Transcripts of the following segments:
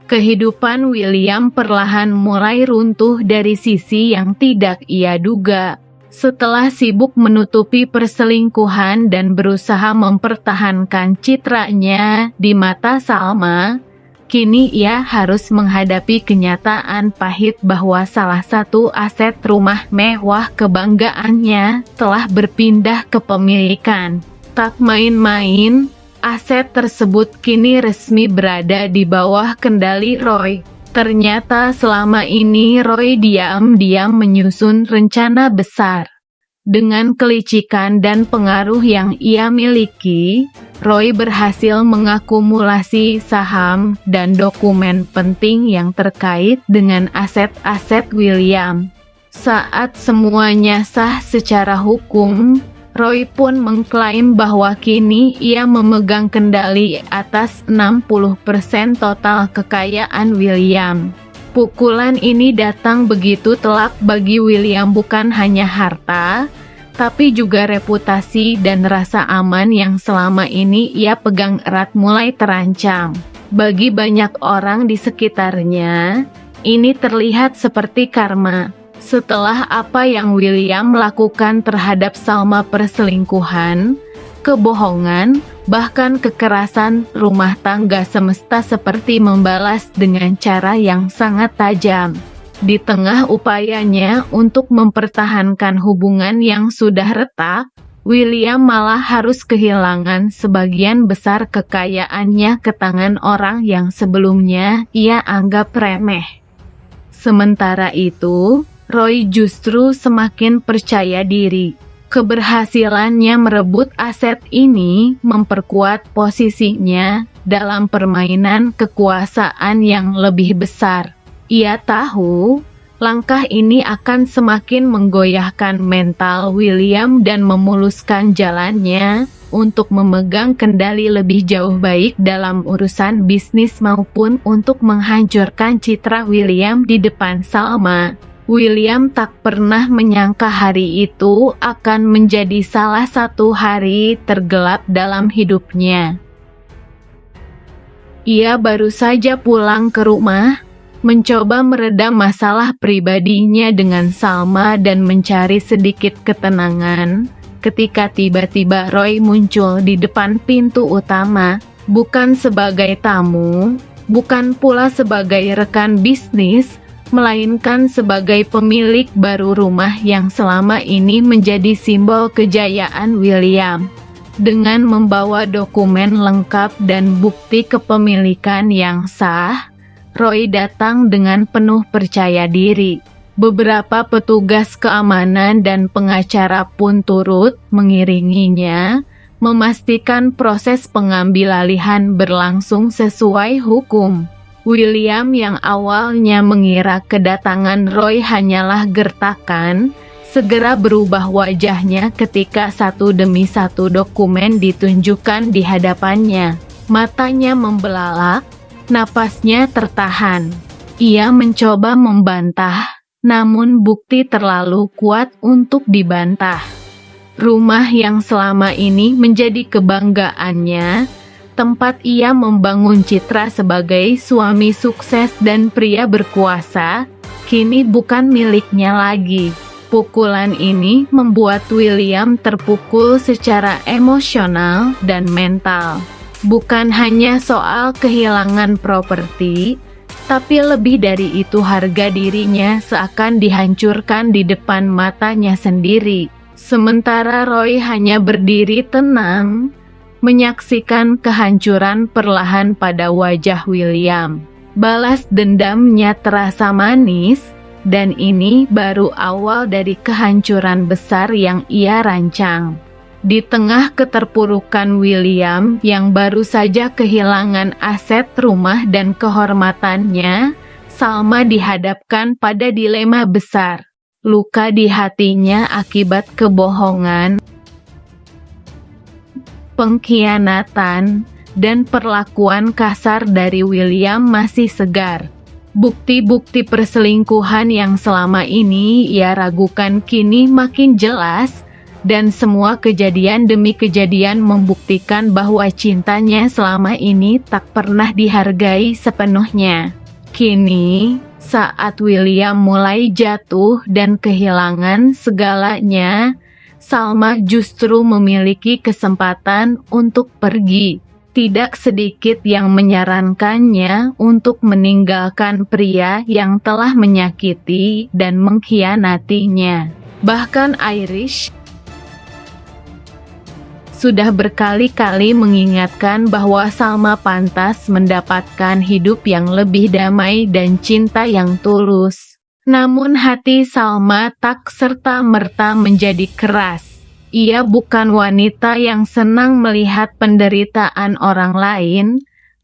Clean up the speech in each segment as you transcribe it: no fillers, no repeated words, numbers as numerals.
Kehidupan William perlahan mulai runtuh dari sisi yang tidak ia duga. Setelah sibuk menutupi perselingkuhan dan berusaha mempertahankan citranya di mata Salma, kini ia harus menghadapi kenyataan pahit bahwa salah satu aset rumah mewah kebanggaannya telah berpindah kepemilikan. Tak main-main, aset tersebut kini resmi berada di bawah kendali Roy. Ternyata selama ini Roy diam-diam menyusun rencana besar. Dengan kelicikan dan pengaruh yang ia miliki, Roy berhasil mengakumulasi saham dan dokumen penting yang terkait dengan aset-aset William. Saat semuanya sah secara hukum, Roy pun mengklaim bahwa kini ia memegang kendali atas 60% total kekayaan William. Pukulan ini datang begitu telak bagi William, bukan hanya harta, tapi juga reputasi dan rasa aman yang selama ini ia pegang erat mulai terancam. Bagi banyak orang di sekitarnya, ini terlihat seperti karma. Setelah apa yang William lakukan terhadap Salma, perselingkuhan, kebohongan, bahkan kekerasan rumah tangga, semesta seperti membalas dengan cara yang sangat tajam. Di tengah upayanya untuk mempertahankan hubungan yang sudah retak, William malah harus kehilangan sebagian besar kekayaannya ke tangan orang yang sebelumnya ia anggap remeh. Sementara itu, Roy justru semakin percaya diri. Keberhasilannya merebut aset ini memperkuat posisinya dalam permainan kekuasaan yang lebih besar. Ia tahu langkah ini akan semakin menggoyahkan mental William dan memuluskan jalannya untuk memegang kendali lebih jauh baik dalam urusan bisnis maupun untuk menghancurkan citra William di depan Salma. William tak pernah menyangka hari itu akan menjadi salah satu hari tergelap dalam hidupnya. Ia baru saja pulang ke rumah, mencoba meredam masalah pribadinya dengan Salma dan mencari sedikit ketenangan, ketika tiba-tiba Roy muncul di depan pintu utama, bukan sebagai tamu, bukan pula sebagai rekan bisnis, melainkan sebagai pemilik baru rumah yang selama ini menjadi simbol kejayaan William. Dengan membawa dokumen lengkap dan bukti kepemilikan yang sah, Roy datang dengan penuh percaya diri. Beberapa petugas keamanan dan pengacara pun turut mengiringinya, memastikan proses pengambilalihan berlangsung sesuai hukum. William yang awalnya mengira kedatangan Roy hanyalah gertakan, segera berubah wajahnya ketika satu demi satu dokumen ditunjukkan di hadapannya. Matanya membelalak, napasnya tertahan. Ia mencoba membantah, namun bukti terlalu kuat untuk dibantah. Rumah yang selama ini menjadi kebanggaannya, tempat ia membangun citra sebagai suami sukses dan pria berkuasa, kini bukan miliknya lagi. Pukulan ini membuat William terpukul secara emosional dan mental. Bukan hanya soal kehilangan properti, tapi lebih dari itu harga dirinya seakan dihancurkan di depan matanya sendiri. Sementara Roy hanya berdiri tenang, menyaksikan kehancuran perlahan pada wajah William. Balas dendamnya terasa manis, dan ini baru awal dari kehancuran besar yang ia rancang. Di tengah keterpurukan William yang baru saja kehilangan aset rumah dan kehormatannya, Salma dihadapkan pada dilema besar. Luka di hatinya akibat kebohongan, pengkhianatan, dan perlakuan kasar dari William masih segar. Bukti-bukti perselingkuhan yang selama ini ia ragukan kini makin jelas, Dan semua kejadian demi kejadian membuktikan bahwa cintanya selama ini tak pernah dihargai sepenuhnya. Kini, saat William mulai jatuh dan kehilangan segalanya, Salma justru memiliki kesempatan untuk pergi. Tidak sedikit yang menyarankannya untuk meninggalkan pria yang telah menyakiti dan mengkhianatinya. Bahkan Irish sudah berkali-kali mengingatkan bahwa Salma pantas mendapatkan hidup yang lebih damai dan cinta yang tulus. Namun hati Salma tak serta-merta menjadi keras. Ia bukan wanita yang senang melihat penderitaan orang lain,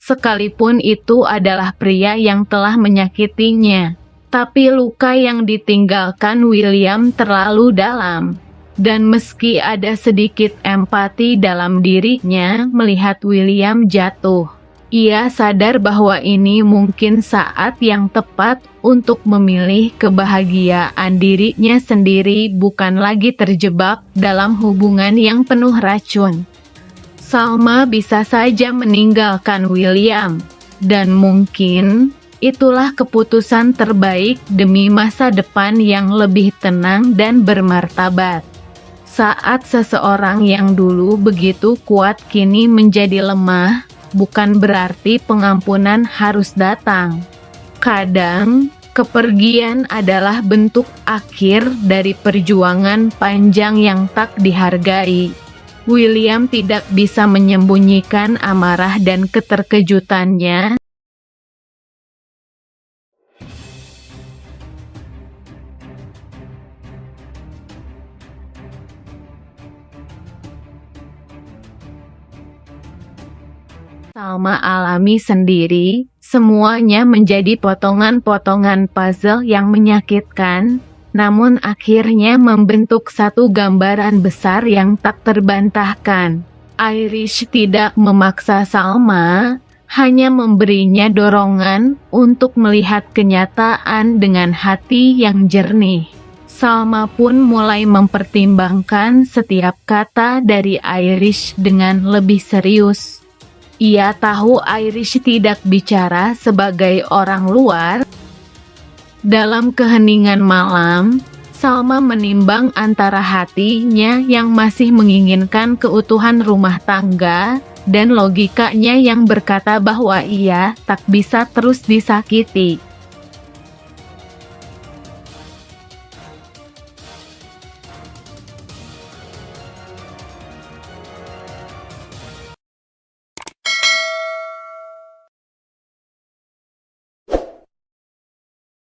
sekalipun itu adalah pria yang telah menyakitinya. Tapi luka yang ditinggalkan William terlalu dalam. Dan meski ada sedikit empati dalam dirinya melihat William jatuh, ia sadar bahwa ini mungkin saat yang tepat untuk memilih kebahagiaan dirinya sendiri, bukan lagi terjebak dalam hubungan yang penuh racun. Salma bisa saja meninggalkan William, dan mungkin itulah keputusan terbaik demi masa depan yang lebih tenang dan bermartabat. Saat seseorang yang dulu begitu kuat kini menjadi lemah, bukan berarti pengampunan harus datang. Kadang, kepergian adalah bentuk akhir dari perjuangan panjang yang tak dihargai. William tidak bisa menyembunyikan amarah dan keterkejutannya. Salma alami sendiri, semuanya menjadi potongan-potongan puzzle yang menyakitkan, namun akhirnya membentuk satu gambaran besar yang tak terbantahkan. Irish tidak memaksa Salma, hanya memberinya dorongan untuk melihat kenyataan dengan hati yang jernih. Salma pun mulai mempertimbangkan setiap kata dari Irish dengan lebih serius. Ia tahu Irish tidak bicara sebagai orang luar. Dalam keheningan malam, Salma menimbang antara hatinya yang masih menginginkan keutuhan rumah tangga dan logikanya yang berkata bahwa ia tak bisa terus disakiti.